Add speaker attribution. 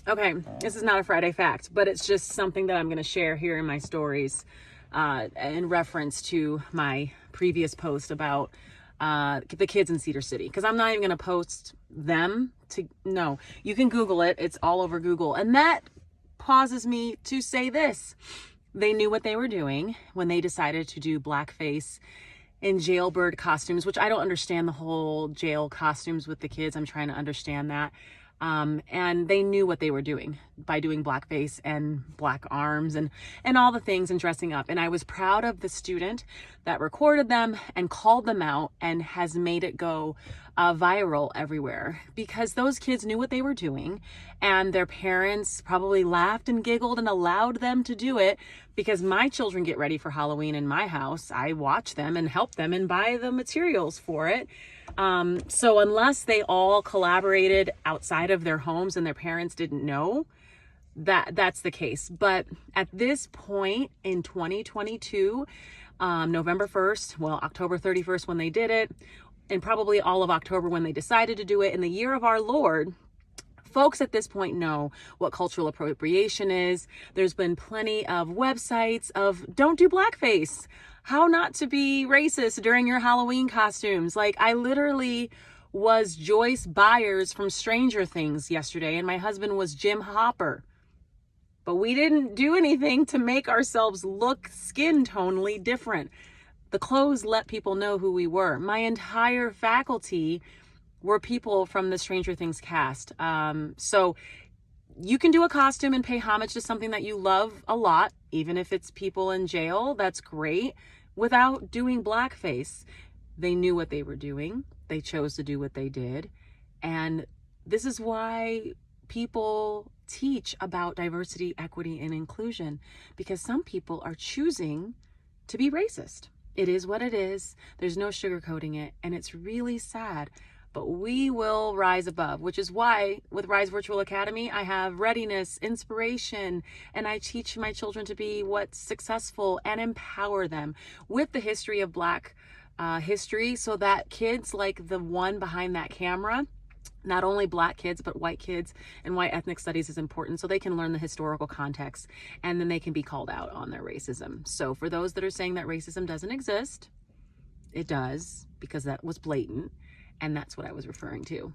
Speaker 1: Okay, this is not a Friday fact, but it's just something that I'm going to share here in my stories in reference to my previous post about the kids in Cedar City. Because I'm not even going to post them no, you can Google it. It's all over Google. And that causes me to say this. They knew what they were doing when they decided to do blackface in jailbird costumes, which I don't understand the whole jail costumes with the kids. I'm trying to understand that. And they knew what they were doing by doing blackface and black arms and all the things and dressing up. And I was proud of the student that recorded them and called them out and has made it go viral everywhere, because those kids knew what they were doing and their parents probably laughed and giggled and allowed them to do it, because my children get ready for Halloween in my house. I watch them and help them and buy the materials for it. So unless they all collaborated outside of their homes and their parents didn't know, that's the case. But at this point in 2022, November 1st, well, October 31st when they did it, and probably all of October when they decided to do it in the year of our Lord, folks at this point know what cultural appropriation is. There's been plenty of websites of don't do blackface, how not to be racist during your Halloween costumes. Like, I literally was Joyce Byers from Stranger Things yesterday, and my husband was Jim Hopper. But we didn't do anything to make ourselves look skin tonally different. The clothes let people know who we were. My entire faculty were people from the Stranger Things cast. So you can do a costume and pay homage to something that you love a lot, even if it's people in jail. That's great, without doing blackface. They knew what they were doing. They chose to do what they did. And this is why people teach about diversity, equity, and inclusion, because some people are choosing to be racist. It is what it is. There's no sugarcoating it. And it's really sad. But we will rise above, which is why with Rise Virtual Academy, I have readiness, inspiration, and I teach my children to be what's successful and empower them with the history of Black history, so that kids like the one behind that camera, not only Black kids, but white kids, and white ethnic studies is important, so they can learn the historical context and then they can be called out on their racism. So for those that are saying that racism doesn't exist, it does, because that was blatant. And that's what I was referring to.